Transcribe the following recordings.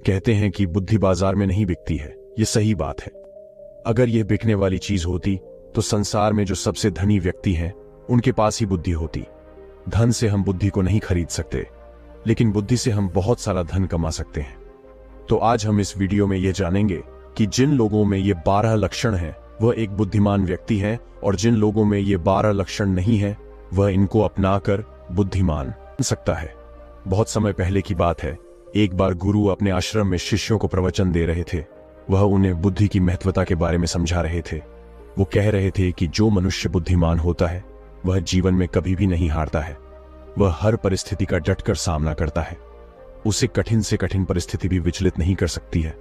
कहते हैं कि बुद्धि बाजार में नहीं बिकती है। ये सही बात है। अगर यह बिकने वाली चीज होती तो संसार में जो सबसे धनी व्यक्ति हैं उनके पास ही बुद्धि होती। धन से हम बुद्धि को नहीं खरीद सकते, लेकिन बुद्धि से हम बहुत सारा धन कमा सकते हैं। तो आज हम इस वीडियो में यह जानेंगे कि जिन लोगों में ये 12 लक्षण हैं वह एक बुद्धिमान व्यक्ति है, और जिन लोगों में ये 12 लक्षण नहीं है वह इनको अपनाकर बुद्धिमान बन सकता है। बहुत समय पहले की बात है, एक बार गुरु अपने आश्रम में शिष्यों को प्रवचन दे रहे थे। वह उन्हें बुद्धि की महत्वता के बारे में समझा रहे थे। वो कह रहे थे कि जो मनुष्य बुद्धिमान होता है वह जीवन में कभी भी नहीं हारता है। वह हर परिस्थिति का डटकर सामना करता है। उसे कठिन से कठिन परिस्थिति भी विचलित नहीं कर सकती है।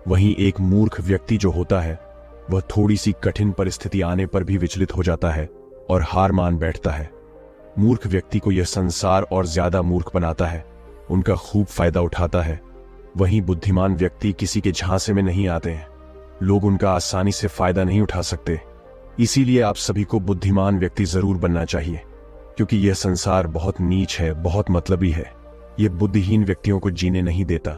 वहीं एक मूर्ख व्यक्ति जो होता है वह थोड़ी सी कठिन परिस्थिति आने पर भी विचलित हो जाता है और हार मान बैठता है। मूर्ख व्यक्ति को यह संसार और ज्यादा मूर्ख बनाता है, उनका खूब फायदा उठाता है। वहीं बुद्धिमान व्यक्ति किसी के झांसे में नहीं आते हैं। लोग उनका आसानी से फायदा नहीं उठा सकते। इसीलिए आप सभी को बुद्धिमान व्यक्ति जरूर बनना चाहिए, क्योंकि यह संसार बहुत नीच है, बहुत मतलबी है। यह बुद्धिहीन व्यक्तियों को जीने नहीं देता।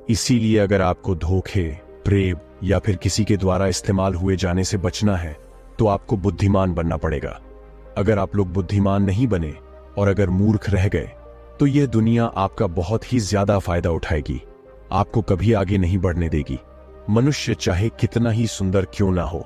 इसीलिए अगर आपको धोखे, प्रेम या फिर किसी के द्वारा इस्तेमाल हुए जाने से बचना है तो आपको बुद्धिमान बनना पड़ेगा। अगर आप लोग बुद्धिमान नहीं बने और अगर मूर्ख रह गए तो यह दुनिया आपका बहुत ही ज्यादा फायदा उठाएगी, आपको कभी आगे नहीं बढ़ने देगी। मनुष्य चाहे कितना ही सुंदर क्यों ना हो,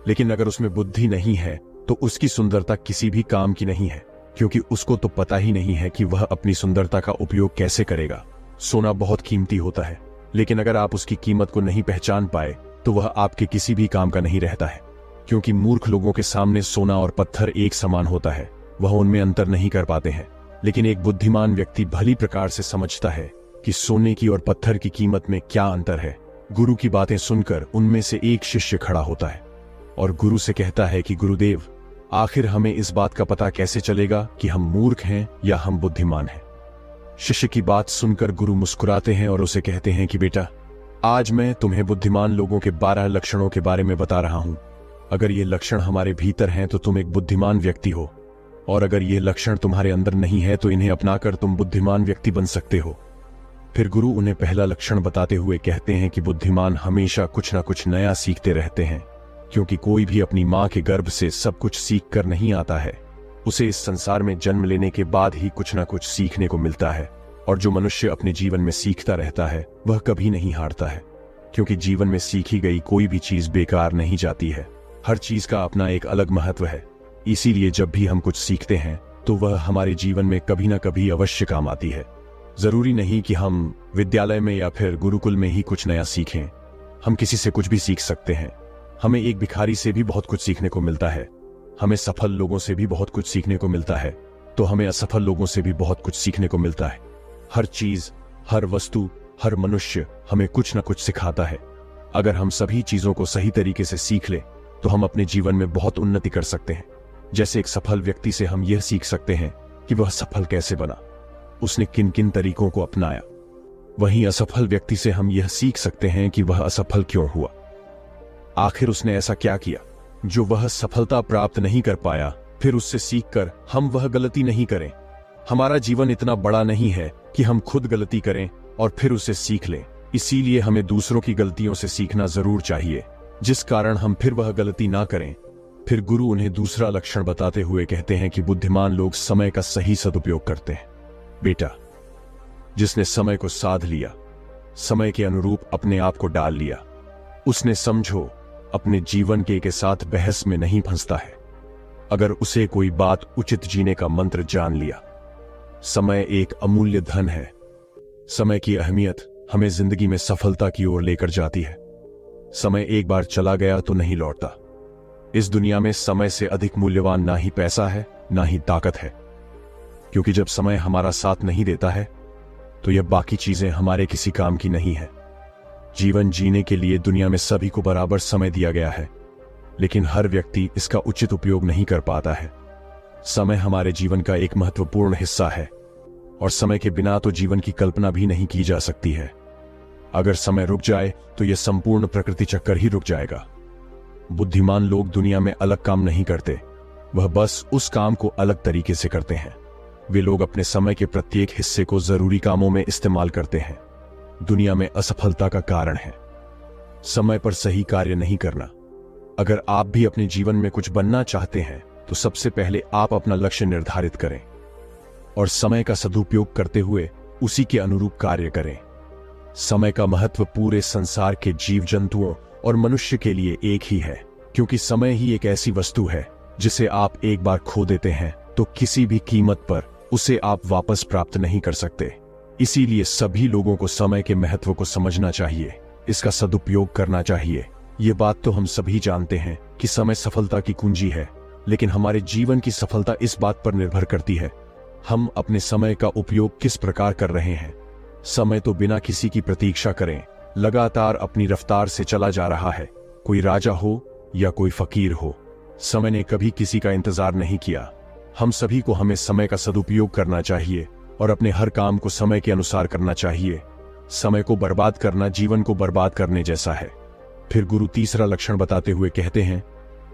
लेकिन अगर उसमें बुद्धि नहीं है तो उसकी सुंदरता किसी भी काम की नहीं है, क्योंकि उसको तो पता ही नहीं है कि वह अपनी सुंदरता का उपयोग कैसे करेगा। सोना बहुत कीमती होता है, लेकिन अगर आप उसकी कीमत को नहीं पहचान पाए तो वह आपके किसी भी काम का नहीं रहता है। क्योंकि मूर्ख लोगों के सामने सोना और पत्थर एक समान होता है, वह उनमें अंतर नहीं कर पाते हैं। लेकिन एक बुद्धिमान व्यक्ति भली प्रकार से समझता है कि सोने की और पत्थर की कीमत में क्या अंतर है। गुरु की बातें सुनकर उनमें से एक शिष्य खड़ा होता है और गुरु से कहता है कि गुरुदेव, आखिर हमें इस बात का पता कैसे चलेगा कि हम मूर्ख हैं या हम बुद्धिमान हैं। शिष्य की बात सुनकर गुरु मुस्कुराते हैं और उसे कहते हैं कि बेटा, आज मैं तुम्हें बुद्धिमान लोगों के 12 लक्षणों के बारे में बता रहा हूं। अगर ये लक्षण हमारे भीतर हैं तो तुम एक बुद्धिमान व्यक्ति हो, और अगर ये लक्षण तुम्हारे अंदर नहीं है तो इन्हें अपनाकर तुम बुद्धिमान व्यक्ति बन सकते हो। फिर गुरु उन्हें पहला लक्षण बताते हुए कहते हैं कि बुद्धिमान हमेशा कुछ ना कुछ नया सीखते रहते हैं, क्योंकि कोई भी अपनी मां के गर्भ से सब कुछ सीख कर नहीं आता है। उसे इस संसार में जन्म लेने के बाद ही कुछ ना कुछ सीखने को मिलता है। और जो मनुष्य अपने जीवन में सीखता रहता है वह कभी नहीं हारता है, क्योंकि जीवन में सीखी गई कोई भी चीज बेकार नहीं जाती है। हर चीज का अपना एक अलग महत्व है। इसीलिए जब भी हम कुछ सीखते हैं तो वह हमारे जीवन में कभी ना कभी अवश्य काम आती है। जरूरी नहीं कि हम विद्यालय में या फिर गुरुकुल में ही कुछ नया सीखें। हम किसी से कुछ भी सीख सकते हैं। हमें एक भिखारी से भी बहुत कुछ सीखने को मिलता है। हमें सफल लोगों से भी बहुत कुछ सीखने को मिलता है, तो हमें असफल लोगों से भी बहुत कुछ सीखने को मिलता है। हर चीज, हर वस्तु, हर मनुष्य हमें कुछ ना कुछ सिखाता है। अगर हम सभी चीजों को सही तरीके से सीख ले तो हम अपने जीवन में बहुत उन्नति कर सकते हैं। जैसे एक सफल व्यक्ति से हम यह सीख सकते हैं कि वह सफल कैसे बना, उसने किन किन तरीकों को अपनाया। वहीं असफल व्यक्ति से हम यह सीख सकते हैं कि वह असफल क्यों हुआ, आखिर उसने ऐसा क्या किया जो वह सफलता प्राप्त नहीं कर पाया। फिर उससे सीखकर हम वह गलती नहीं करें। हमारा जीवन इतना बड़ा नहीं है कि हम खुद गलती करें और फिर उसे सीख लें। इसीलिए हमें दूसरों की गलतियों से सीखना जरूर चाहिए, जिस कारण हम फिर वह गलती ना करें। फिर गुरु उन्हें दूसरा लक्षण बताते हुए कहते हैं कि बुद्धिमान लोग समय का सही सदुपयोग करते हैं। बेटा, जिसने समय को साध लिया, समय के अनुरूप अपने आप को डाल लिया, उसने समझो अपने जीवन के साथ बहस में नहीं फंसता है। अगर उसे कोई बात उचित जीने का मंत्र जान लिया। समय एक अमूल्य धन है। समय की अहमियत हमें जिंदगी में सफलता की ओर लेकर जाती है। समय एक बार चला गया तो नहीं लौटता। इस दुनिया में समय से अधिक मूल्यवान ना ही पैसा है ना ही ताकत है, क्योंकि जब समय हमारा साथ नहीं देता है तो यह बाकी चीजें हमारे किसी काम की नहीं है। जीवन जीने के लिए दुनिया में सभी को बराबर समय दिया गया है, लेकिन हर व्यक्ति इसका उचित उपयोग नहीं कर पाता है। समय हमारे जीवन का एक महत्वपूर्ण हिस्सा है, और समय के बिना तो जीवन की कल्पना भी नहीं की जा सकती है। अगर समय रुक जाए तो यह संपूर्ण प्रकृति चक्कर ही रुक जाएगा। बुद्धिमान लोग दुनिया में अलग काम नहीं करते, वह बस उस काम को अलग तरीके से करते हैं। वे लोग अपने समय के प्रत्येक हिस्से को जरूरी कामों में इस्तेमाल करते हैं। दुनिया में असफलता का कारण है। समय पर सही कार्य नहीं करना। अगर आप भी अपने जीवन में कुछ बनना चाहते हैं तो सबसे पहले आप अपना लक्ष्य निर्धारित करें और समय का सदुपयोग करते हुए उसी के अनुरूप कार्य करें। समय का महत्व पूरे संसार के जीव जंतुओं और मनुष्य के लिए एक ही है, क्योंकि समय ही एक ऐसी वस्तु है जिसे आप एक बार खो देते हैं तो किसी भी कीमत पर उसे आप वापस प्राप्त नहीं कर सकते। इसीलिए सभी लोगों को समय के महत्व को समझना चाहिए, इसका सदुपयोग करना चाहिए। ये बात तो हम सभी जानते हैं कि समय सफलता की कुंजी है, लेकिन हमारे जीवन की सफलता इस बात पर निर्भर करती है हम अपने समय का उपयोग किस प्रकार कर रहे हैं। समय तो बिना किसी की प्रतीक्षा करें लगातार अपनी रफ्तार से चला जा रहा है। कोई राजा हो या कोई फकीर हो, समय ने कभी किसी का इंतजार नहीं किया। हम सभी को हमें समय का सदुपयोग करना चाहिए और अपने हर काम को समय के अनुसार करना चाहिए। समय को बर्बाद करना जीवन को बर्बाद करने जैसा है। फिर गुरु तीसरा लक्षण बताते हुए कहते हैं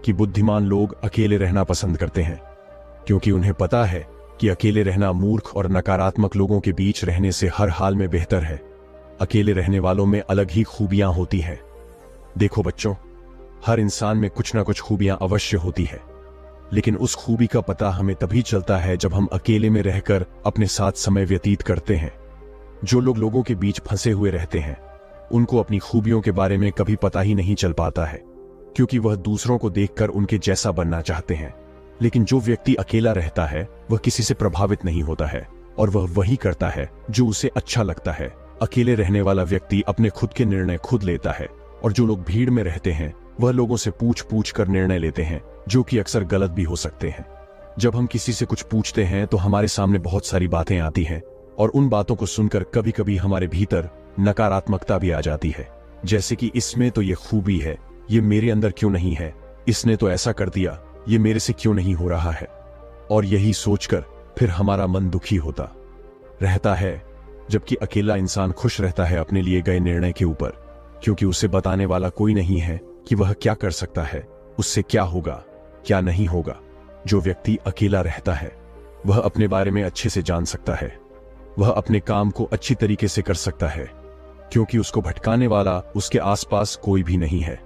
कि बुद्धिमान लोग अकेले रहना पसंद करते हैं, क्योंकि उन्हें पता है कि अकेले रहना मूर्ख और नकारात्मक लोगों के बीच रहने से हर हाल में बेहतर है। अकेले रहने वालों में अलग ही खूबियां होती हैं। देखो बच्चों, हर इंसान में कुछ ना कुछ खूबियां अवश्य होती है, लेकिन उस खूबी का पता हमें तभी चलता है जब हम अकेले में रहकर अपने साथ समय व्यतीत करते हैं। जो लोग लोगों के बीच फंसे हुए रहते हैं उनको अपनी खूबियों के बारे में कभी पता ही नहीं चल पाता है, क्योंकि वह दूसरों को देखकर उनके जैसा बनना चाहते हैं। लेकिन जो व्यक्ति अकेला रहता है वह किसी से प्रभावित नहीं होता है और वह वही करता है जो उसे अच्छा लगता है। अकेले रहने वाला व्यक्ति अपने खुद के निर्णय खुद लेता है, और जो लोग भीड़ में रहते हैं वह लोगों से पूछ पूछ कर निर्णय लेते हैं, जो कि अक्सर गलत भी हो सकते हैं। जब हम किसी से कुछ पूछते हैं तो हमारे सामने बहुत सारी बातें आती हैं, और उन बातों को सुनकर कभी कभी हमारे भीतर नकारात्मकता भी आ जाती है, जैसे कि इसमें तो ये खूबी है, ये मेरे अंदर क्यों नहीं है, इसने तो ऐसा कर दिया, ये मेरे से क्यों नहीं हो रहा है। और यही सोचकर फिर हमारा मन दुखी होता रहता है। जबकि अकेला इंसान खुश रहता है अपने लिए गए निर्णय के ऊपर, क्योंकि उसे बताने वाला कोई नहीं है कि वह क्या कर सकता है, उससे क्या होगा क्या नहीं होगा। जो व्यक्ति अकेला रहता है वह अपने बारे में अच्छे से जान सकता है, वह अपने काम को अच्छी तरीके से कर सकता है, क्योंकि उसको भटकाने वाला उसके आसपास कोई भी नहीं है।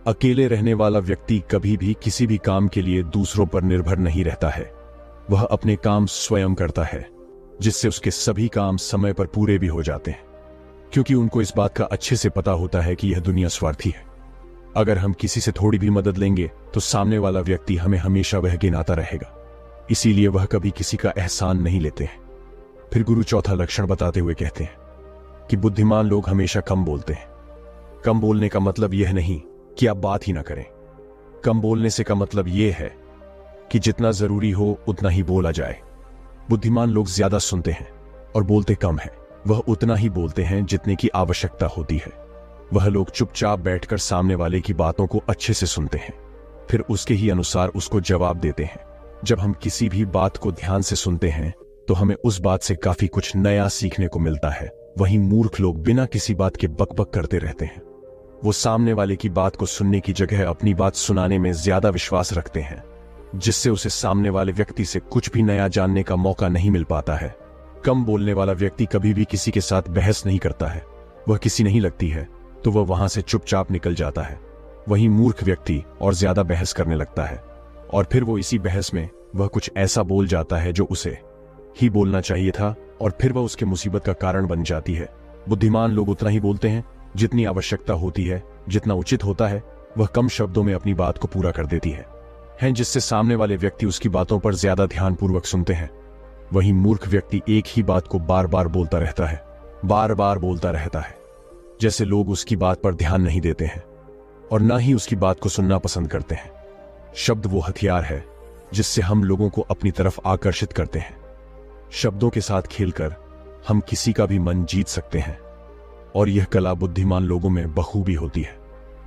अकेले रहने वाला व्यक्ति कभी भी किसी भी काम के लिए दूसरों पर निर्भर नहीं रहता है। वह अपने काम स्वयं करता है, जिससे उसके सभी काम समय पर पूरे भी हो जाते हैं, क्योंकि उनको इस बात का अच्छे से पता होता है कि यह दुनिया स्वार्थी है। अगर हम किसी से थोड़ी भी मदद लेंगे तो सामने वाला व्यक्ति हमें हमेशा वह गिनाता रहेगा, इसीलिए वह कभी किसी का एहसान नहीं लेते हैं। फिर गुरु चौथा लक्षण बताते हुए कहते हैं कि बुद्धिमान लोग हमेशा कम बोलते हैं। कम बोलने का मतलब यह नहीं कि आप बात ही ना करें। कम बोलने से का मतलब यह है कि जितना जरूरी हो उतना ही बोला जाए। बुद्धिमान लोग ज्यादा सुनते हैं और बोलते कम है। वह उतना ही बोलते हैं जितने की आवश्यकता होती है। वह लोग चुपचाप बैठकर सामने वाले की बातों को अच्छे से सुनते हैं, फिर उसके ही अनुसार उसको जवाब देते हैं। जब हम किसी भी बात को ध्यान से सुनते हैं तो हमें उस बात से काफी कुछ नया सीखने को मिलता है। वहीं मूर्ख लोग बिना किसी बात के बकबक करते रहते हैं। वो सामने वाले की बात को सुनने की जगह अपनी बात सुनाने में ज्यादा विश्वास रखते हैं, जिससे उसे सामने वाले व्यक्ति से कुछ भी नया जानने का मौका नहीं मिल पाता है। कम बोलने वाला व्यक्ति कभी भी किसी के साथ बहस नहीं करता है। वह किसी नहीं लगती है तो वह वहां से चुपचाप निकल जाता है। वहीं मूर्ख व्यक्ति और ज्यादा बहस करने लगता है, और फिर वो इसी बहस में वह कुछ ऐसा बोल जाता है जो उसे ही बोलना चाहिए था, और फिर वह उसके मुसीबत का कारण बन जाती है। बुद्धिमान लोग उतना ही बोलते हैं जितनी आवश्यकता होती है, जितना उचित होता है। वह कम शब्दों में अपनी बात को पूरा कर देती है, जिससे सामने वाले व्यक्ति उसकी बातों पर ज्यादा ध्यानपूर्वक सुनते हैं। वहीं मूर्ख व्यक्ति एक ही बात को बार बार बोलता रहता है, बार बार बोलता रहता है, जैसे लोग उसकी बात पर ध्यान नहीं देते हैं और ना ही उसकी बात को सुनना पसंद करते हैं। शब्द वो हथियार है जिससे हम लोगों को अपनी तरफ आकर्षित करते हैं। शब्दों के साथ खेलकर हम किसी का भी मन जीत सकते हैं, और यह कला बुद्धिमान लोगों में बखूबी होती है।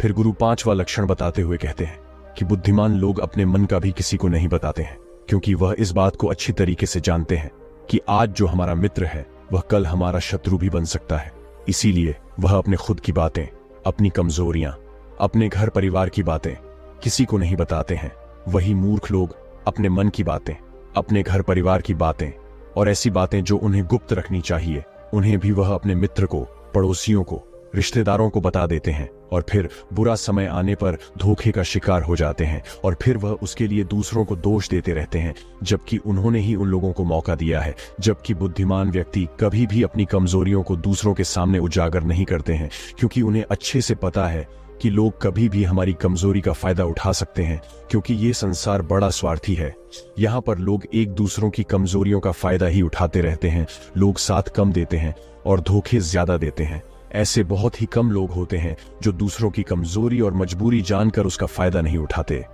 फिर गुरु पांचवा लक्षण बताते हुए कहते हैं कि बुद्धिमान लोग अपने मन का भी किसी को नहीं बताते हैं, क्योंकि वह इस बात को अच्छी तरीके से जानते हैं कि आज जो हमारा मित्र है वह कल हमारा शत्रु भी बन सकता है। इसीलिए वह अपने खुद की बातें, अपनी कमजोरियां, अपने घर परिवार की बातें किसी को नहीं बताते हैं। वही मूर्ख लोग अपने मन की बातें, अपने घर परिवार की बातें और ऐसी बातें जो उन्हें गुप्त रखनी चाहिए, उन्हें भी वह अपने मित्र को पड़ोसियों को, रिश्तेदारों को बता देते हैं और फिर बुरा समय आने पर धोखे का शिकार हो जाते हैं और फिर वह उसके लिए दूसरों को दोष देते रहते हैं, जबकि उन्होंने ही उन लोगों को मौका दिया है। जबकि बुद्धिमान व्यक्ति कभी भी अपनी कमजोरियों को दूसरों के सामने उजागर नहीं करते हैं, क्योंकि उन्हें अच्छे से पता है कि लोग कभी भी हमारी कमजोरी का फायदा उठा सकते हैं, क्योंकि ये संसार बड़ा स्वार्थी है। यहाँ पर लोग एक दूसरों की कमजोरियों का फायदा ही उठाते रहते हैं। लोग साथ कम देते हैं और धोखे ज्यादा देते हैं। ऐसे बहुत ही कम लोग होते हैं जो दूसरों की कमजोरी और मजबूरी जानकर उसका फायदा नहीं उठाते।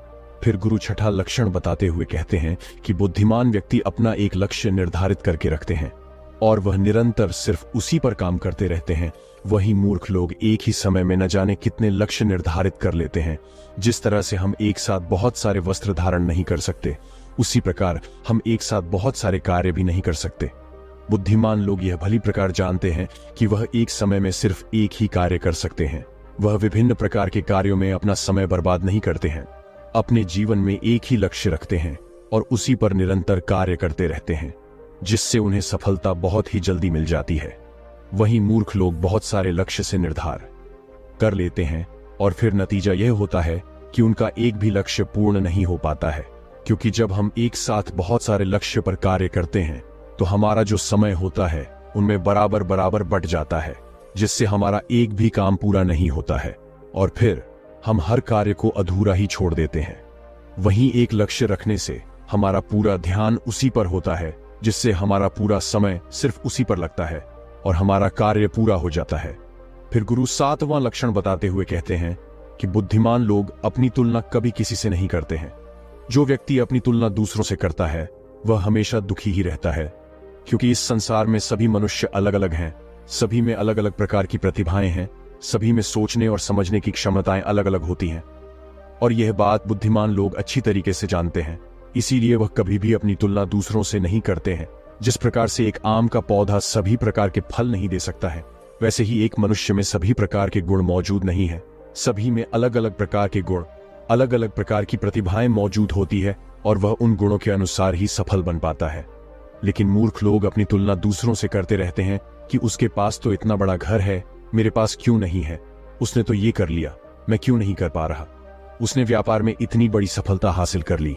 फिर गुरु छठा लक्षण बताते हुए कहते हैं कि बुद्धिमान व्यक्ति अपना एक लक्ष्य निर्धारित करके रखते हैं और वह निरंतर सिर्फ उसी पर काम करते रहते हैं। वहीं मूर्ख लोग एक ही समय में न जाने कितने लक्ष्य निर्धारित कर लेते हैं। जिस तरह से हम एक साथ बहुत सारे वस्त्र धारण नहीं कर सकते, उसी प्रकार हम एक साथ बहुत सारे कार्य भी नहीं कर सकते। बुद्धिमान लोग यह भली प्रकार जानते हैं कि वह एक समय में सिर्फ एक ही कार्य कर सकते हैं। वह विभिन्न प्रकार के कार्यों में अपना समय बर्बाद नहीं करते हैं। अपने जीवन में एक ही लक्ष्य रखते हैं और उसी पर निरंतर कार्य करते रहते हैं, जिससे उन्हें सफलता बहुत ही जल्दी मिल जाती है। वहीं मूर्ख लोग बहुत सारे लक्ष्य से निर्धार कर लेते हैं और फिर नतीजा यह होता है कि उनका एक भी लक्ष्य पूर्ण नहीं हो पाता है, क्योंकि जब हम एक साथ बहुत सारे लक्ष्य पर कार्य करते हैं तो हमारा जो समय होता है उनमें बराबर बराबर बट जाता है, जिससे हमारा एक भी काम पूरा नहीं होता है और फिर हम हर कार्य को अधूरा ही छोड़ देते हैं। वहीं एक लक्ष्य रखने से हमारा पूरा ध्यान उसी पर होता है, जिससे हमारा पूरा समय सिर्फ उसी पर लगता है और हमारा कार्य पूरा हो जाता है। फिर गुरु सातवां लक्षण बताते हुए कहते हैं कि बुद्धिमान लोग अपनी तुलना कभी किसी से नहीं करते हैं। जो व्यक्ति अपनी तुलना दूसरों से करता है वह हमेशा दुखी ही रहता है, क्योंकि इस संसार में सभी मनुष्य अलग अलग हैं, सभी में अलग अलग प्रकार की प्रतिभाएं हैं, सभी में सोचने और समझने की क्षमताएं अलग अलग होती हैं और यह बात बुद्धिमान लोग अच्छी तरीके से जानते हैं। इसीलिए वह कभी भी अपनी तुलना दूसरों से नहीं करते हैं। जिस प्रकार से एक आम का पौधा सभी प्रकार के फल नहीं दे सकता है, वैसे ही एक मनुष्य में सभी प्रकार के गुण मौजूद नहीं है। सभी में अलग अलग प्रकार के गुण, अलग अलग प्रकार की प्रतिभाएं मौजूद होती है और वह उन गुणों के अनुसार ही सफल बन पाता है। लेकिन मूर्ख लोग अपनी तुलना दूसरों से करते रहते हैं कि उसके पास तो इतना बड़ा घर है, मेरे पास क्यों नहीं है, उसने तो ये कर लिया, मैं क्यों नहीं कर पा रहा, उसने व्यापार में इतनी बड़ी सफलता हासिल कर ली,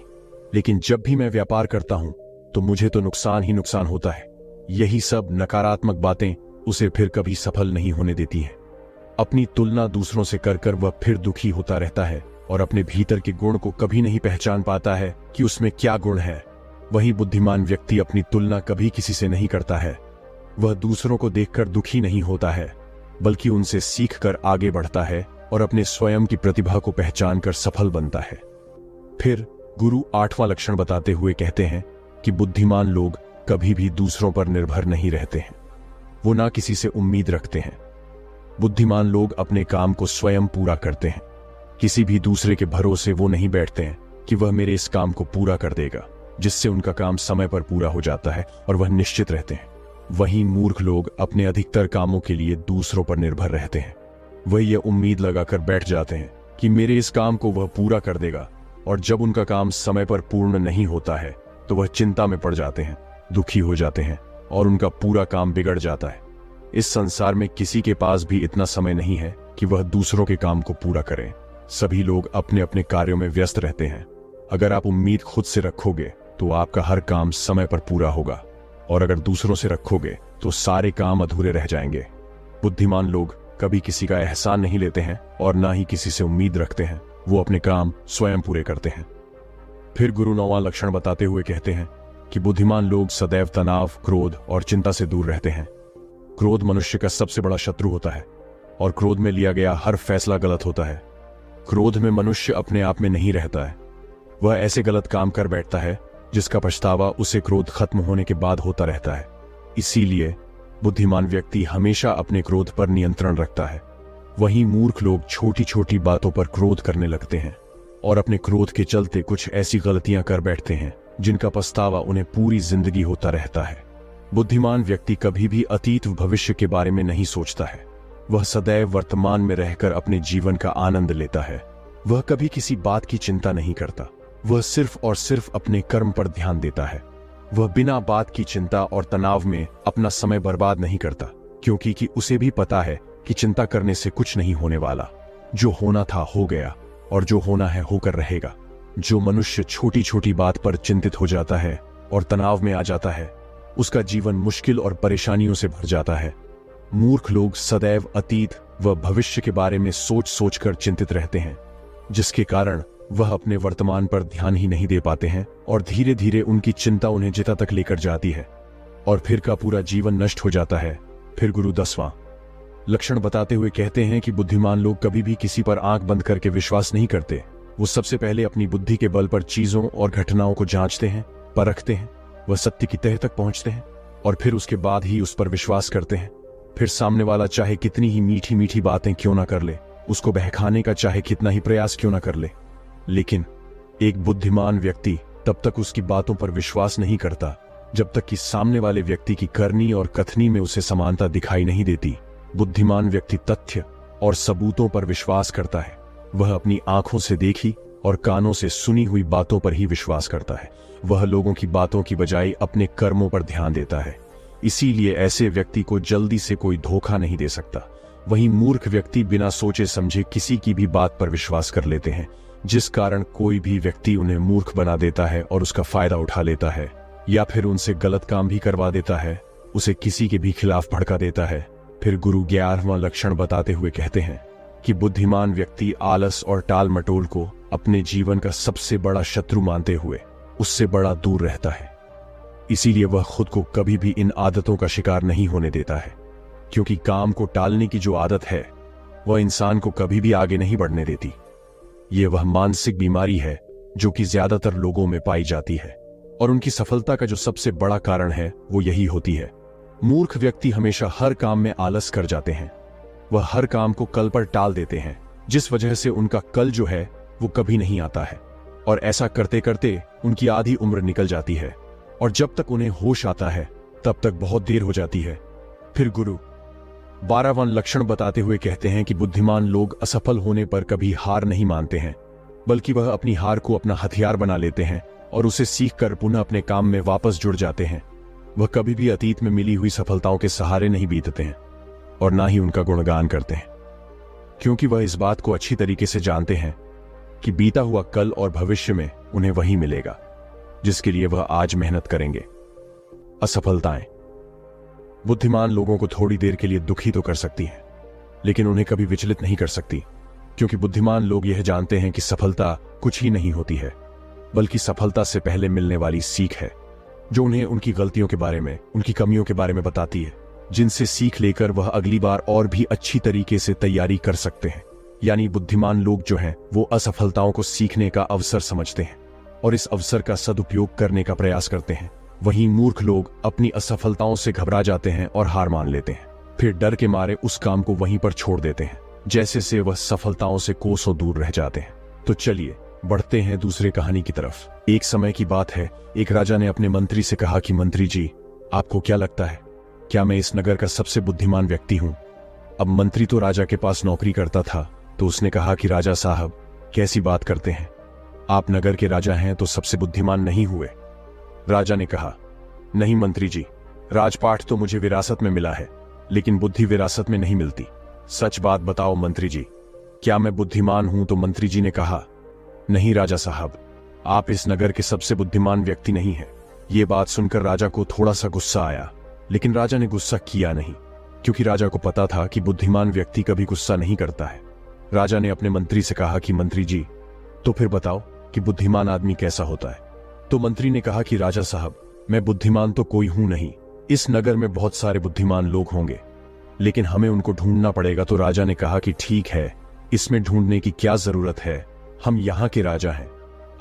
लेकिन जब भी मैं व्यापार करता हूं तो मुझे तो नुकसान ही नुकसान होता है। यही सब नकारात्मक बातें उसे फिर कभी सफल नहीं होने देती हैं। अपनी तुलना दूसरों से कर कर वह फिर दुखी होता रहता है और अपने भीतर के गुण को कभी नहीं पहचान पाता है कि उसमें क्या गुण है। वही बुद्धिमान व्यक्ति अपनी तुलना कभी किसी से नहीं करता है। वह दूसरों को देखकर दुखी नहीं होता है, बल्कि उनसे सीखकर आगे बढ़ता है और अपने स्वयं की प्रतिभा को पहचान कर सफल बनता है। फिर गुरु आठवां लक्षण बताते हुए कहते हैं कि बुद्धिमान लोग कभी भी दूसरों पर निर्भर नहीं रहते हैं। वो ना किसी से उम्मीद रखते हैं। बुद्धिमान लोग अपने काम को स्वयं पूरा करते हैं। किसी भी दूसरे के भरोसे वो नहीं बैठते हैं कि वह मेरे इस काम को पूरा कर देगा, जिससे उनका काम समय पर पूरा हो जाता है और वह निश्चित रहते हैं। वहीं मूर्ख लोग अपने अधिकतर कामों के लिए दूसरों पर निर्भर रहते हैं। वह ये उम्मीद लगाकर बैठ जाते हैं कि मेरे इस काम को वह पूरा कर देगा, और जब उनका काम समय पर पूर्ण नहीं होता है तो वह चिंता में पड़ जाते हैं, दुखी हो जाते हैं और उनका पूरा काम बिगड़ जाता है। इस संसार में किसी के पास भी इतना समय नहीं है कि वह दूसरों के काम को पूरा करें। सभी लोग अपने अपने कार्यों में व्यस्त रहते हैं। अगर आप उम्मीद खुद से रखोगे तो आपका हर काम समय पर पूरा होगा, और अगर दूसरों से रखोगे तो सारे काम अधूरे रह जाएंगे। बुद्धिमान लोग कभी किसी का एहसान नहीं लेते हैं और ना ही किसी से उम्मीद रखते हैं। वो अपने काम स्वयं पूरे करते हैं। फिर गुरु नौवां लक्षण बताते हुए कहते हैं कि बुद्धिमान लोग सदैव तनाव, क्रोध और चिंता से दूर रहते हैं। क्रोध मनुष्य का सबसे बड़ा शत्रु होता है और क्रोध में लिया गया हर फैसला गलत होता है। क्रोध में मनुष्य अपने आप में नहीं रहता है। वह ऐसे गलत काम कर बैठता है जिसका पछतावा उसे क्रोध खत्म होने के बाद होता रहता है। इसीलिए बुद्धिमान व्यक्ति हमेशा अपने क्रोध पर नियंत्रण रखता है। वहीं मूर्ख लोग छोटी छोटी बातों पर क्रोध करने लगते हैं और अपने क्रोध के चलते कुछ ऐसी गलतियां कर बैठते हैं जिनका पछतावा उन्हें पूरी जिंदगी होता रहता है। बुद्धिमान व्यक्ति कभी भी अतीत भविष्य के बारे में नहीं सोचता है। वह सदैव वर्तमान में रहकर अपने जीवन का आनंद लेता है। वह कभी किसी बात की चिंता नहीं करता। वह सिर्फ और सिर्फ अपने कर्म पर ध्यान देता है। वह बिना बात की चिंता और तनाव में अपना समय बर्बाद नहीं करता। क्योंकि कि उसे भी पता है कि चिंता करने से कुछ नहीं होने वाला। जो होना था हो गया, और जो होना है होकर रहेगा। जो मनुष्य छोटी छोटी बात पर चिंतित हो जाता है और तनाव में आ जाता है, उसका जीवन मुश्किल और परेशानियों से भर जाता है। मूर्ख लोग सदैव अतीत व भविष्य के बारे में सोच सोच कर चिंतित रहते हैं, जिसके कारण वह अपने वर्तमान पर ध्यान ही नहीं दे पाते हैं, और धीरे धीरे उनकी चिंता उन्हें जिता तक लेकर जाती है, और फिर का पूरा जीवन नष्ट हो जाता है। फिर गुरु 10वां लक्षण बताते हुए कहते हैं कि बुद्धिमान लोग कभी भी किसी पर आंख बंद करके विश्वास नहीं करते। वो सबसे पहले अपनी बुद्धि के बल पर चीजों और घटनाओं को जांचते हैं, परखते हैं, वह सत्य की तह तक पहुंचते हैं, और फिर उसके बाद ही उस पर विश्वास करते हैं। फिर सामने वाला चाहे कितनी ही मीठी मीठी बातें क्यों ना कर ले, उसको बहकाने का चाहे कितना ही प्रयास क्यों ना कर ले, लेकिन एक बुद्धिमान व्यक्ति तब तक उसकी बातों पर विश्वास नहीं करता जब तक कि सामने वाले व्यक्ति की करनी और कथनी में उसे समानता दिखाई नहीं देती। बुद्धिमान व्यक्ति तथ्य और सबूतों पर विश्वास करता है। वह अपनी आंखों से देखी और कानों से सुनी हुई बातों पर ही विश्वास करता है। वह लोगों की बातों की बजाय अपने कर्मों पर ध्यान देता है। इसीलिए ऐसे व्यक्ति को जल्दी से कोई धोखा नहीं दे सकता। वहीं मूर्ख व्यक्ति बिना सोचे समझे किसी की भी बात पर विश्वास कर लेते हैं, जिस कारण कोई भी व्यक्ति उन्हें मूर्ख बना देता है और उसका फायदा उठा लेता है, या फिर उनसे गलत काम भी करवा देता है, उसे किसी के भी खिलाफ भड़का देता है। फिर गुरु 11वां लक्षण बताते हुए कहते हैं कि बुद्धिमान व्यक्ति आलस और टाल मटोल को अपने जीवन का सबसे बड़ा शत्रु मानते हुए उससे बड़ा दूर रहता है। इसीलिए वह खुद को कभी भी इन आदतों का शिकार नहीं होने देता है, क्योंकि काम को टालने की जो आदत है वह इंसान को कभी भी आगे नहीं बढ़ने देती। ये वह मानसिक बीमारी है जो कि ज्यादातर लोगों में पाई जाती है, और उनकी सफलता का जो सबसे बड़ा कारण है वो यही होती है। मूर्ख व्यक्ति हमेशा हर काम में आलस कर जाते हैं। वह हर काम को कल पर टाल देते हैं, जिस वजह से उनका कल जो है वो कभी नहीं आता है, और ऐसा करते करते उनकी आधी उम्र निकल जाती है, और जब तक उन्हें होश आता है तब तक बहुत देर हो जाती है। फिर गुरु 12वां लक्षण बताते हुए कहते हैं कि बुद्धिमान लोग असफल होने पर कभी हार नहीं मानते हैं, बल्कि वह अपनी हार को अपना हथियार बना लेते हैं और उसे सीखकर पुनः अपने काम में वापस जुड़ जाते हैं। वह कभी भी अतीत में मिली हुई सफलताओं के सहारे नहीं बीतते हैं, और ना ही उनका गुणगान करते हैं, क्योंकि वह इस बात को अच्छी तरीके से जानते हैं कि बीता हुआ कल और भविष्य में उन्हें वही मिलेगा जिसके लिए वह आज मेहनत करेंगे। असफलताएं बुद्धिमान लोगों को थोड़ी देर के लिए दुखी तो कर सकती हैं, लेकिन उन्हें कभी विचलित नहीं कर सकती, क्योंकि बुद्धिमान लोग यह जानते हैं कि सफलता कुछ ही नहीं होती है, बल्कि सफलता से पहले मिलने वाली सीख है, जो उन्हें उनकी गलतियों के बारे में, उनकी कमियों के बारे में बताती है, जिनसे सीख लेकर वह अगली बार और भी अच्छी तरीके से तैयारी कर सकते हैं। यानी बुद्धिमान लोग जो हैं वो असफलताओं को सीखने का अवसर समझते हैं और इस अवसर का सदुपयोग करने का प्रयास करते हैं। वहीं मूर्ख लोग अपनी असफलताओं से घबरा जाते हैं और हार मान लेते हैं, फिर डर के मारे उस काम को वहीं पर छोड़ देते हैं, जैसे से वह सफलताओं से कोसों दूर रह जाते हैं। तो चलिए बढ़ते हैं दूसरे कहानी की तरफ। एक समय की बात है, एक राजा ने अपने मंत्री से कहा कि मंत्री जी, आपको क्या लगता है, क्या मैं इस नगर का सबसे बुद्धिमान व्यक्ति हूं? अब मंत्री तो राजा के पास नौकरी करता था, तो उसने कहा कि राजा साहब, कैसी बात करते हैं, आप नगर के राजा हैं तो सबसे बुद्धिमान नहीं हुए। राजा ने कहा, नहीं मंत्री जी, राजपाट तो मुझे विरासत में मिला है, लेकिन बुद्धि विरासत में नहीं मिलती। सच बात बताओ मंत्री जी, क्या मैं बुद्धिमान हूं? तो मंत्री जी ने कहा, नहीं राजा साहब, आप इस नगर के सबसे बुद्धिमान व्यक्ति नहीं हैं। ये बात सुनकर राजा को थोड़ा सा गुस्सा आया, लेकिन राजा ने गुस्सा किया नहीं, क्योंकि राजा को पता था कि बुद्धिमान व्यक्ति कभी गुस्सा नहीं करता है। राजा ने अपने मंत्री से कहा कि मंत्री जी, तो फिर बताओ कि बुद्धिमान आदमी कैसा होता है? तो मंत्री ने कहा कि राजा साहब, मैं बुद्धिमान तो कोई हूं नहीं, इस नगर में बहुत सारे बुद्धिमान लोग होंगे, लेकिन हमें उनको ढूंढना पड़ेगा। तो राजा ने कहा कि ठीक है, इसमें ढूंढने की क्या जरूरत है, हम यहाँ के राजा हैं,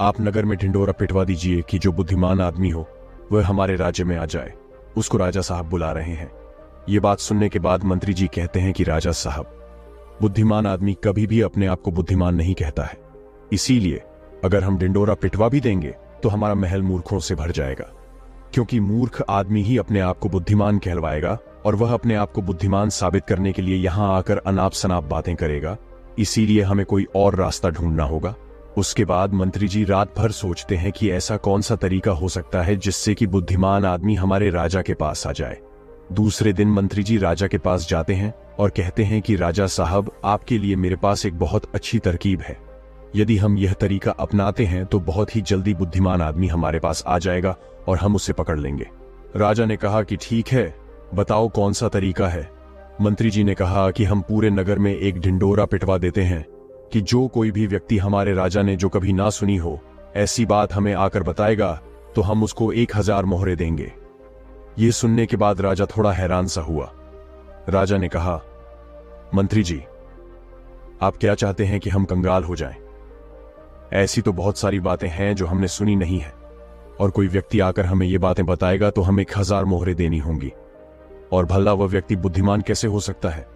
आप नगर में ढिंडोरा पिटवा दीजिए कि जो बुद्धिमान आदमी हो वह हमारे राज्य में आ जाए, उसको राजा साहब बुला रहे हैं। ये बात सुनने के बाद मंत्री जी कहते हैं कि राजा साहब, बुद्धिमान आदमी कभी भी अपने आप को बुद्धिमान नहीं कहता है, इसीलिए अगर हम ढिंडोरा पिटवा भी देंगे तो हमारा महल मूर्खों से भर जाएगा, क्योंकि मूर्ख आदमी ही अपने आप को बुद्धिमान कहलवाएगा और वह अपने आप को बुद्धिमान साबित करने के लिए यहां आकर अनाप शनाप बातें करेगा। इसीलिए हमें कोई और रास्ता ढूंढना होगा। उसके बाद मंत्री जी रात भर सोचते हैं कि ऐसा कौन सा तरीका हो सकता है जिससे कि बुद्धिमान आदमी हमारे राजा के पास आ जाए। दूसरे दिन मंत्री जी राजा के पास जाते हैं और कहते हैं कि राजा साहब, आपके लिए मेरे पास एक बहुत अच्छी तरकीब है। यदि हम यह तरीका अपनाते हैं तो बहुत ही जल्दी बुद्धिमान आदमी हमारे पास आ जाएगा और हम उसे पकड़ लेंगे। राजा ने कहा कि ठीक है, बताओ कौन सा तरीका है। मंत्री जी ने कहा कि हम पूरे नगर में एक ढिंडोरा पिटवा देते हैं कि जो कोई भी व्यक्ति हमारे राजा ने जो कभी ना सुनी हो ऐसी बात हमें आकर बताएगा तो हम उसको 1000 मोहरे देंगे। ये सुनने के बाद राजा थोड़ा हैरान सा हुआ। राजा ने कहा, मंत्री जी, आप क्या चाहते हैं कि हम कंगाल हो जाएं? ऐसी तो बहुत सारी बातें हैं जो हमने सुनी नहीं है, और कोई व्यक्ति आकर हमें ये बातें बताएगा तो हमें 1000 मोहरे देनी होंगी, और भला वह व्यक्ति बुद्धिमान कैसे हो सकता है?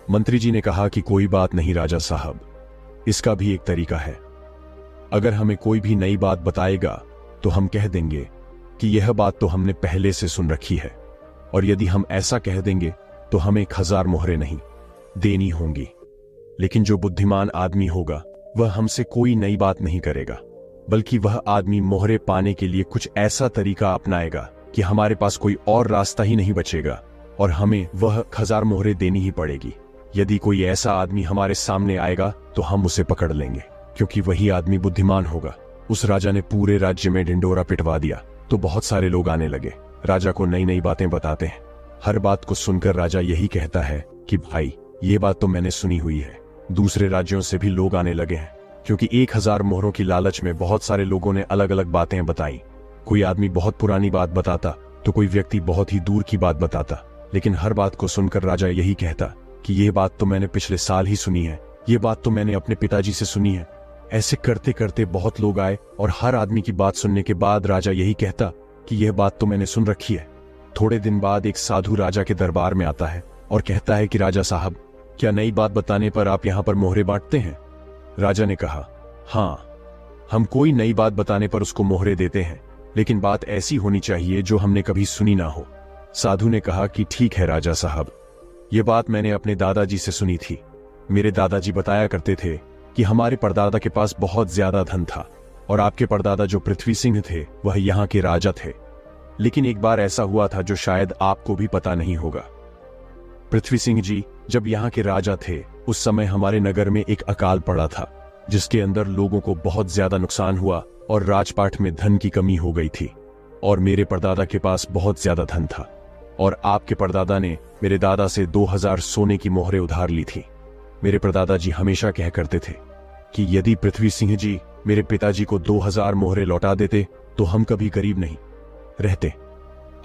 मंत्री जी ने कहा कि कोई बात नहीं राजा साहब, इसका भी एक तरीका है। अगर हमें कोई भी नई बात बताएगा तो हम कह देंगे कि यह बात तो हमने पहले से सुन रखी है, और यदि हम ऐसा कह देंगे तो हमें 1000 मोहरे नहीं देनी होंगी। लेकिन जो बुद्धिमान आदमी होगा वह हमसे कोई नई बात नहीं करेगा, बल्कि वह आदमी मोहरे पाने के लिए कुछ ऐसा तरीका अपनाएगा कि हमारे पास कोई और रास्ता ही नहीं बचेगा और हमें वह 1000 मोहरे देनी ही पड़ेगी। यदि कोई ऐसा आदमी हमारे सामने आएगा तो हम उसे पकड़ लेंगे, क्योंकि वही आदमी बुद्धिमान होगा। उस राजा ने पूरे राज्य में ढिंडोरा पिटवा दिया तो बहुत सारे लोग आने लगे, राजा को नई नई बातें बताते हैं। हर बात को सुनकर राजा यही कहता है कि भाई, ये बात तो मैंने सुनी हुई है। दूसरे राज्यों से भी लोग आने लगे हैं, क्योंकि 1000 मोहरों की लालच में बहुत सारे लोगों ने अलग अलग बातें बताई। कोई आदमी बहुत पुरानी बात बताता तो कोई व्यक्ति बहुत ही दूर की बात बताता, लेकिन हर बात को सुनकर राजा यही कहता कि यह बात तो मैंने पिछले साल ही सुनी है, ये बात तो मैंने अपने पिताजी से सुनी है। ऐसे करते करते बहुत लोग आए और हर आदमी की बात सुनने के बाद राजा यही कहता कि यह बात तो मैंने सुन रखी है। थोड़े दिन बाद एक साधु राजा के दरबार में आता है और कहता है कि राजा साहब, क्या नई बात बताने पर आप यहाँ पर मोहरे बांटते हैं? राजा ने कहा, हाँ, हम कोई नई बात बताने पर उसको मोहरे देते हैं, लेकिन बात ऐसी होनी चाहिए जो हमने कभी सुनी ना हो। साधु ने कहा कि ठीक है राजा साहब, ये बात मैंने अपने दादाजी से सुनी थी। मेरे दादाजी बताया करते थे कि हमारे परदादा के पास बहुत ज्यादा धन था, और आपके परदादा जो पृथ्वी सिंह थे वह यहाँ के राजा थे। लेकिन एक बार ऐसा हुआ था जो शायद आपको भी पता नहीं होगा। पृथ्वी सिंह जी जब यहाँ के राजा थे उस समय हमारे नगर में एक अकाल पड़ा था, जिसके अंदर लोगों को बहुत ज्यादा नुकसान हुआ और राजपाट में धन की कमी हो गई थी। और मेरे परदादा के पास बहुत ज्यादा धन था, और आपके परदादा ने मेरे दादा से 2000 सोने की मोहरें उधार ली थी। मेरे परदादा जी हमेशा कह करते थे कि यदि पृथ्वी सिंह जी मेरे पिताजी को 2000 मोहरें लौटा देते तो हम कभी गरीब नहीं रहते।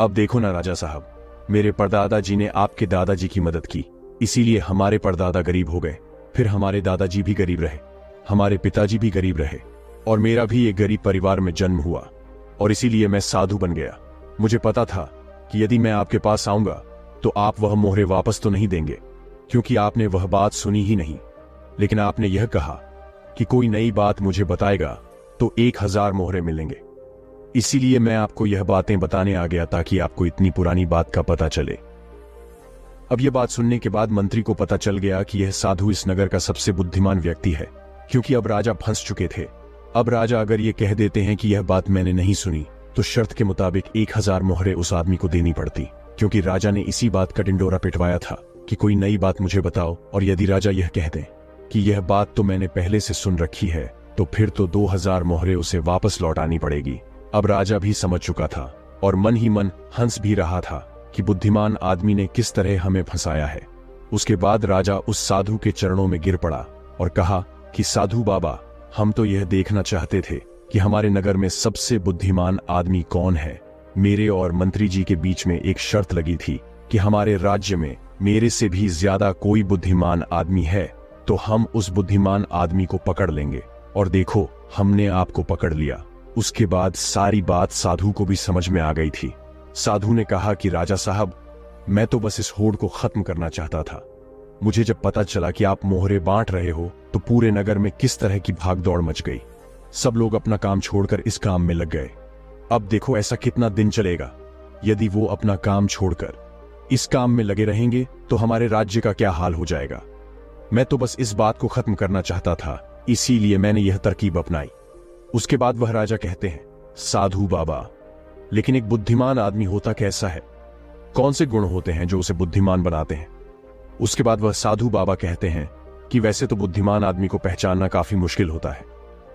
अब देखो ना राजा साहब, मेरे परदादा जी ने आपके दादाजी की मदद की, इसीलिए हमारे परदादा गरीब हो गए। फिर हमारे दादाजी भी गरीब रहे, हमारे पिताजी भी गरीब रहे, और मेरा भी एक गरीब परिवार में जन्म हुआ, और इसीलिए मैं साधु बन गया। मुझे पता था कि यदि मैं आपके पास आऊंगा तो आप वह मोहरे वापस तो नहीं देंगे, क्योंकि आपने वह बात सुनी ही नहीं। लेकिन आपने यह कहा कि कोई नई बात मुझे बताएगा तो 1000 मोहरे मिलेंगे। इसीलिए मैं आपको यह बातें बताने आ गया ताकि आपको इतनी पुरानी बात का पता चले। अब यह बात सुनने के बाद मंत्री को पता चल गया कि यह साधु इस नगर का सबसे बुद्धिमान व्यक्ति है, क्योंकि अब राजा फंस चुके थे। अब राजा अगर ये कह देते हैं कि यह बात मैंने नहीं सुनी तो शर्त के मुताबिक 1000 मोहरे उस आदमी को देनी पड़ती, क्योंकि राजा ने इसी बात का ढिंडोरा पिटवाया था कि कोई नई बात मुझे बताओ। और यदि राजा यह कह दें कि यह बात तो मैंने पहले से सुन रखी है तो फिर तो 2000 मोहरे उसे वापस लौटानी पड़ेगी। अब राजा भी समझ चुका था और मन ही मन हंस भी रहा था कि बुद्धिमान आदमी ने किस तरह हमें फंसाया है। उसके बाद राजा उस साधु के चरणों में गिर पड़ा और कहा कि साधु बाबा, हम तो यह देखना चाहते थे कि हमारे नगर में सबसे बुद्धिमान आदमी कौन है। मेरे और मंत्री जी के बीच में एक शर्त लगी थी कि हमारे राज्य में मेरे से भी ज्यादा कोई बुद्धिमान आदमी है तो हम उस बुद्धिमान आदमी को पकड़ लेंगे, और देखो हमने आपको पकड़ लिया। उसके बाद सारी बात साधु को भी समझ में आ गई थी। साधु ने कहा कि राजा साहब, मैं तो बस इस होड़ को खत्म करना चाहता था। मुझे जब पता चला कि आप मोहरे बांट रहे हो तो पूरे नगर में किस तरह की भागदौड़ मच गई। सब लोग अपना काम छोड़कर इस काम में लग गए। अब देखो ऐसा कितना दिन चलेगा। यदि वो अपना काम छोड़कर इस काम में लगे रहेंगे तो हमारे राज्य का क्या हाल हो जाएगा। मैं तो बस इस बात को खत्म करना चाहता था, इसीलिए मैंने यह तरकीब अपनाई। उसके बाद वह राजा कहते हैं, साधु बाबा, लेकिन एक बुद्धिमान आदमी होता कैसा है? कौन से गुण होते हैं जो उसे बुद्धिमान बनाते हैं। उसके बाद वह साधु बाबा कहते हैं कि वैसे तो बुद्धिमान आदमी को पहचानना काफी मुश्किल होता है,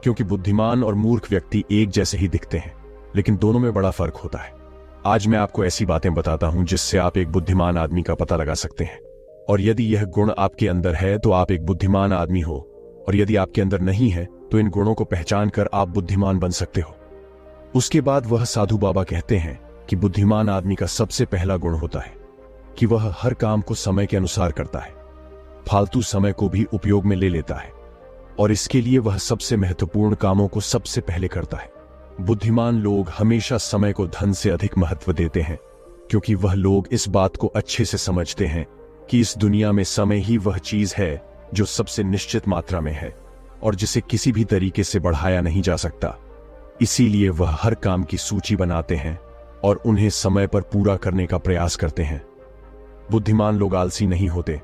क्योंकि बुद्धिमान और मूर्ख व्यक्ति एक जैसे ही दिखते हैं, लेकिन दोनों में बड़ा फर्क होता है। आज मैं आपको ऐसी बातें बताता हूं जिससे आप एक बुद्धिमान आदमी का पता लगा सकते हैं। और यदि यह गुण आपके अंदर है तो आप एक बुद्धिमान आदमी हो, और यदि आपके अंदर नहीं है तो इन गुणों को पहचान कर आप बुद्धिमान बन सकते हो। उसके बाद वह साधु बाबा कहते हैं कि बुद्धिमान आदमी का सबसे पहला गुण होता है कि वह हर काम को समय के अनुसार करता है, फालतू समय को भी उपयोग में ले लेता है, और इसके लिए वह सबसे महत्वपूर्ण कामों को सबसे पहले करता है। बुद्धिमान लोग हमेशा समय को धन से अधिक महत्व देते हैं, क्योंकि वह लोग इस बात को अच्छे से समझते हैं कि इस दुनिया में समय ही वह चीज है जो सबसे निश्चित मात्रा में है और जिसे किसी भी तरीके से बढ़ाया नहीं जा सकता। इसीलिए वह हर काम की सूची बनाते हैं और उन्हें समय पर पूरा करने का प्रयास करते हैं। बुद्धिमान लोग आलसी नहीं होते,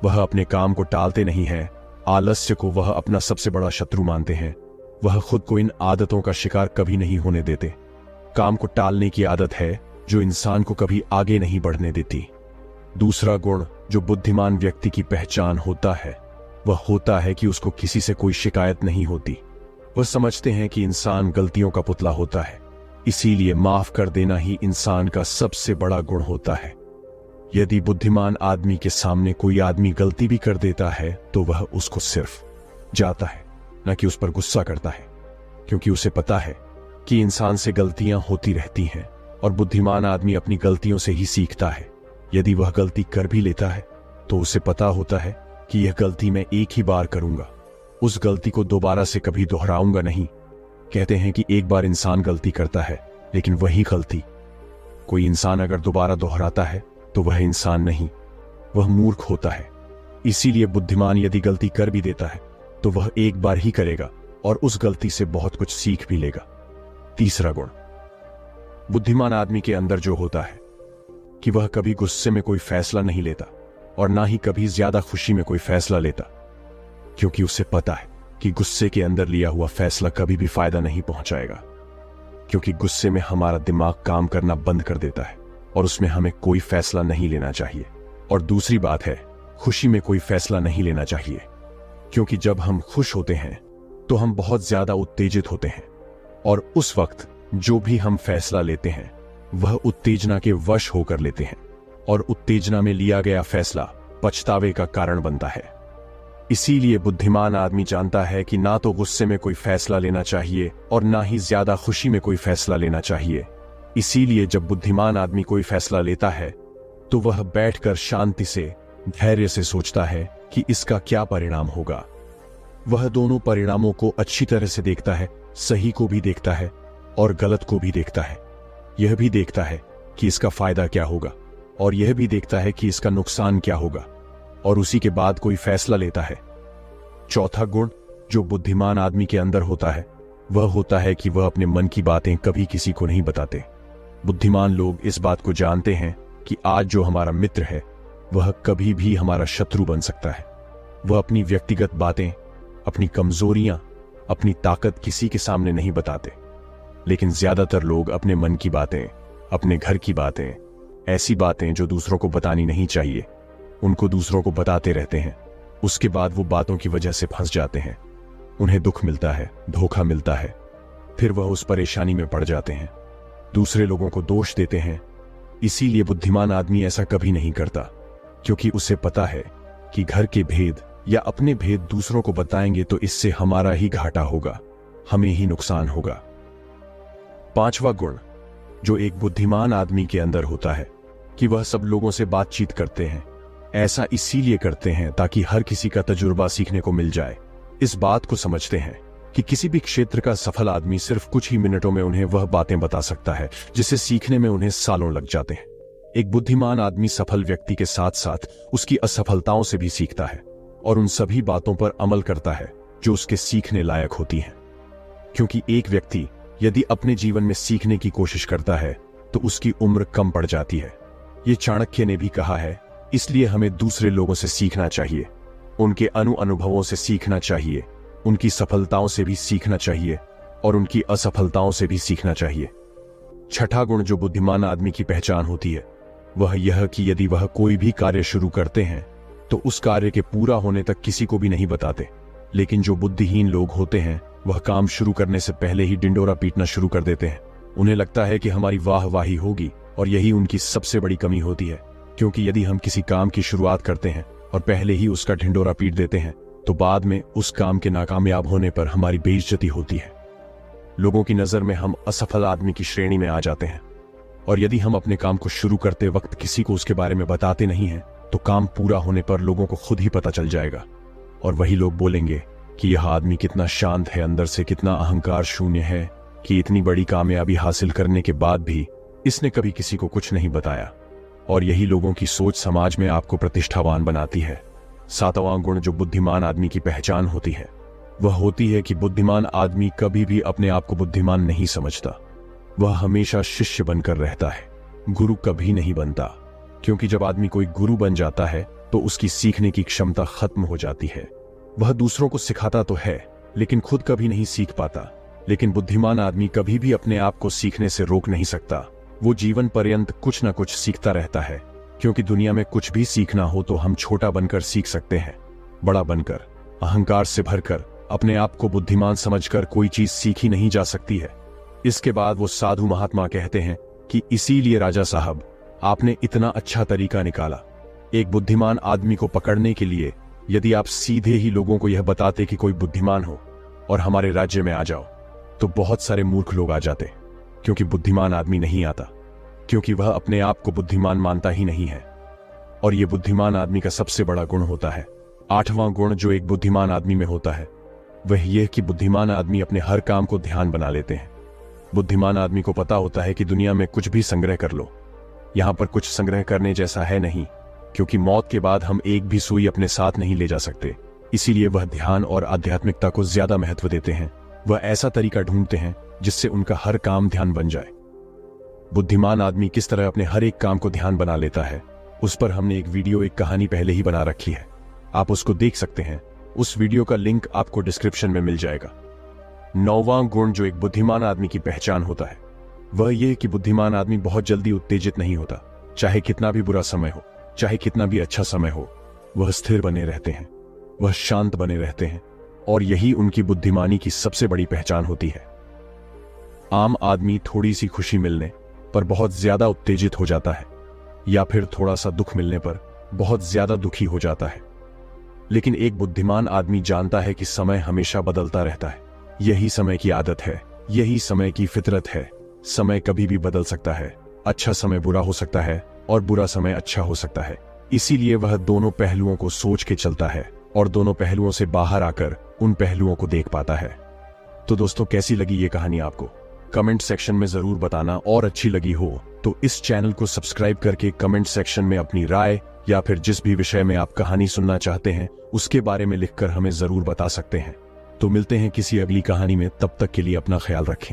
वह अपने काम को टालते नहीं हैं। आलस्य को वह अपना सबसे बड़ा शत्रु मानते हैं। वह खुद को इन आदतों का शिकार कभी नहीं होने देते। काम को टालने की आदत है जो इंसान को कभी आगे नहीं बढ़ने देती। दूसरा गुण जो बुद्धिमान व्यक्ति की पहचान होता है वह होता है कि उसको किसी से कोई शिकायत नहीं होती। वह समझते हैं कि इंसान गलतियों का पुतला होता है, इसीलिए माफ कर देना ही इंसान का सबसे बड़ा गुण होता है। यदि बुद्धिमान आदमी के सामने कोई आदमी गलती भी कर देता है तो वह उसको सिर्फ जाता है, न कि उस पर गुस्सा करता है, क्योंकि उसे पता है कि इंसान से गलतियां होती रहती हैं और बुद्धिमान आदमी अपनी गलतियों से ही सीखता है। यदि वह गलती कर भी लेता है तो उसे पता होता है कि यह गलती मैं एक ही बार करूंगा, उस गलती को दोबारा से कभी दोहराऊंगा नहीं। कहते हैं कि एक बार इंसान गलती करता है, लेकिन वही गलती कोई इंसान अगर दोबारा दोहराता है तो वह इंसान नहीं, वह मूर्ख होता है। इसीलिए बुद्धिमान यदि गलती कर भी देता है तो वह एक बार ही करेगा और उस गलती से बहुत कुछ सीख भी लेगा। तीसरा गुण बुद्धिमान आदमी के अंदर जो होता है कि वह कभी गुस्से में कोई फैसला नहीं लेता और ना ही कभी ज्यादा खुशी में कोई फैसला लेता, क्योंकि उसे पता है कि गुस्से के अंदर लिया हुआ फैसला कभी भी फायदा नहीं पहुंचाएगा, क्योंकि गुस्से में हमारा दिमाग काम करना बंद कर देता है और उसमें हमें कोई फैसला नहीं लेना चाहिए। और दूसरी बात है, खुशी में कोई फैसला नहीं लेना चाहिए, क्योंकि जब हम खुश होते हैं तो हम बहुत ज्यादा उत्तेजित होते हैं और उस वक्त जो भी हम फैसला लेते हैं वह उत्तेजना के वश होकर लेते हैं और उत्तेजना में लिया गया फैसला पछतावे का कारण बनता है। इसीलिए बुद्धिमान आदमी जानता है कि ना तो गुस्से में कोई फैसला लेना चाहिए और ना ही ज्यादा खुशी में कोई फैसला लेना चाहिए। इसीलिए जब बुद्धिमान आदमी कोई फैसला लेता है तो वह बैठकर शांति से, धैर्य से सोचता है कि इसका क्या परिणाम होगा। वह दोनों परिणामों को अच्छी तरह से देखता है, सही को भी देखता है और गलत को भी देखता है। यह भी देखता है कि इसका फायदा क्या होगा और यह भी देखता है कि इसका नुकसान क्या होगा, और उसी के बाद कोई फैसला लेता है। चौथा गुण जो बुद्धिमान आदमी के अंदर होता है वह होता है कि वह अपने मन की बातें कभी किसी को नहीं बताते। बुद्धिमान लोग इस बात को जानते हैं कि आज जो हमारा मित्र है वह कभी भी हमारा शत्रु बन सकता है। वह अपनी व्यक्तिगत बातें, अपनी कमजोरियां, अपनी ताकत किसी के सामने नहीं बताते, लेकिन ज्यादातर लोग अपने मन की बातें, अपने घर की बातें, ऐसी बातें जो दूसरों को बतानी नहीं चाहिए, उनको दूसरों को बताते रहते हैं। उसके बाद वो बातों की वजह से फंस जाते हैं, उन्हें दुख मिलता है, धोखा मिलता है, फिर वह उस परेशानी में पड़ जाते हैं, दूसरे लोगों को दोष देते हैं। इसीलिए बुद्धिमान आदमी ऐसा कभी नहीं करता, क्योंकि उसे पता है कि घर के भेद या अपने भेद दूसरों को बताएंगे तो इससे हमारा ही घाटा होगा, हमें ही नुकसान होगा। पांचवा गुण जो एक बुद्धिमान आदमी के अंदर होता है कि वह सब लोगों से बातचीत करते हैं। ऐसा इसीलिए करते हैं ताकि हर किसी का तजुर्बा सीखने को मिल जाए। इस बात को समझते हैं कि किसी भी क्षेत्र का सफल आदमी सिर्फ कुछ ही मिनटों में उन्हें वह बातें बता सकता है जिसे सीखने में उन्हें सालों लग जाते हैं। एक बुद्धिमान आदमी सफल व्यक्ति के साथ साथ उसकी असफलताओं से भी सीखता है और उन सभी बातों पर अमल करता है जो उसके सीखने लायक होती हैं। क्योंकि एक व्यक्ति यदि अपने जीवन में सीखने की कोशिश करता है तो उसकी उम्र कम पड़ जाती है। ये चाणक्य ने भी कहा है। इसलिए हमें दूसरे लोगों से सीखना चाहिए, उनके अनुभवों से सीखना चाहिए, उनकी सफलताओं से भी सीखना चाहिए और उनकी असफलताओं से भी सीखना चाहिए। छठा गुण जो बुद्धिमान आदमी की पहचान होती है वह यह कि यदि वह कोई भी कार्य शुरू करते हैं तो उस कार्य के पूरा होने तक किसी को भी नहीं बताते। लेकिन जो बुद्धिहीन लोग होते हैं वह काम शुरू करने से पहले ही डिंडोरा पीटना शुरू कर देते हैं। उन्हें लगता है कि हमारी वाहवाही होगी, और यही उनकी सबसे बड़ी कमी होती है, क्योंकि यदि हम किसी काम की शुरुआत करते हैं और पहले ही उसका ढिंडोरा पीट देते हैं तो बाद में उस काम के नाकामयाब होने पर हमारी बेइज्जती होती है। लोगों की नजर में हम असफल आदमी की श्रेणी में आ जाते हैं, और यदि हम अपने काम को शुरू करते वक्त किसी को उसके बारे में बताते नहीं हैं तो काम पूरा होने पर लोगों को खुद ही पता चल जाएगा, और वही लोग बोलेंगे कि यह आदमी कितना शांत है, अंदर से कितना अहंकार शून्य है कि इतनी बड़ी कामयाबी हासिल करने के बाद भी इसने कभी किसी को कुछ नहीं बताया। और यही लोगों की सोच समाज में आपको प्रतिष्ठावान बनाती है। 7वां गुण जो बुद्धिमान आदमी की पहचान होती है वह होती है कि बुद्धिमान आदमी कभी भी अपने आप को बुद्धिमान नहीं समझता। वह हमेशा शिष्य बनकर रहता है, गुरु कभी नहीं बनता, क्योंकि जब आदमी कोई गुरु बन जाता है तो उसकी सीखने की क्षमता खत्म हो जाती है। वह दूसरों को सिखाता तो है लेकिन खुद कभी नहीं सीख पाता। लेकिन बुद्धिमान आदमी कभी भी अपने आप को सीखने से रोक नहीं सकता। वो जीवन पर्यंत कुछ ना कुछ सीखता रहता है, क्योंकि दुनिया में कुछ भी सीखना हो तो हम छोटा बनकर सीख सकते हैं। बड़ा बनकर, अहंकार से भरकर, अपने आप को बुद्धिमान समझकर कोई चीज सीखी नहीं जा सकती है। इसके बाद वो साधु महात्मा कहते हैं कि इसीलिए राजा साहब आपने इतना अच्छा तरीका निकाला। एक बुद्धिमान आदमी को पकड़ने के लिए यदि आप सीधे ही लोगों को यह बताते कि कोई बुद्धिमान हो और हमारे राज्य में आ जाओ तो बहुत सारे मूर्ख लोग आ जाते, क्योंकि बुद्धिमान आदमी नहीं आता, क्योंकि वह अपने आप को बुद्धिमान मानता ही नहीं है। और यह बुद्धिमान आदमी का सबसे बड़ा गुण होता है। 8वां गुण जो एक बुद्धिमान आदमी में होता है वह यह कि बुद्धिमान आदमी अपने हर काम को ध्यान बना लेते हैं। बुद्धिमान आदमी को पता होता है कि दुनिया में कुछ भी संग्रह कर लो, यहां पर कुछ संग्रह करने जैसा है नहीं, क्योंकि मौत के बाद हम एक भी सुई अपने साथ नहीं ले जा सकते। इसीलिए वह ध्यान और आध्यात्मिकता को ज्यादा महत्व देते हैं। वह ऐसा तरीका ढूंढते हैं जिससे उनका हर काम ध्यान बन जाए। बुद्धिमान आदमी किस तरह अपने हर एक काम को ध्यान बना लेता है उस पर हमने एक वीडियो, एक कहानी पहले ही बना रखी है, आप उसको देख सकते हैं। उस वीडियो का लिंक आपको डिस्क्रिप्शन में मिल जाएगा। 9वां गुण जो एक बुद्धिमान आदमी की पहचान होता है वह यह कि बुद्धिमान आदमी बहुत जल्दी उत्तेजित नहीं होता। चाहे कितना भी बुरा समय हो, चाहे कितना भी अच्छा समय हो, वह स्थिर बने रहते हैं, वह शांत बने रहते हैं, और यही उनकी बुद्धिमानी की सबसे बड़ी पहचान होती है। आम आदमी थोड़ी सी खुशी मिलने पर बहुत ज्यादा उत्तेजित हो जाता है, या फिर थोड़ा सा दुख मिलने पर बहुत ज्यादा दुखी हो जाता है। लेकिन एक बुद्धिमान आदमी जानता है कि समय हमेशा बदलता रहता है। यही समय की आदत है, यही समय की फितरत है। समय कभी भी बदल सकता है। अच्छा समय बुरा हो सकता है और बुरा समय अच्छा हो सकता है। इसीलिए वह दोनों पहलुओं को सोच के चलता है और दोनों पहलुओं से बाहर आकर उन पहलुओं को देख पाता है। तो दोस्तों, कैसी लगी ये कहानी आपको? कमेंट सेक्शन में जरूर बताना, और अच्छी लगी हो तो इस चैनल को सब्सक्राइब करके कमेंट सेक्शन में अपनी राय या फिर जिस भी विषय में आप कहानी सुनना चाहते हैं उसके बारे में लिखकर हमें जरूर बता सकते हैं। तो मिलते हैं किसी अगली कहानी में, तब तक के लिए अपना ख्याल रखें।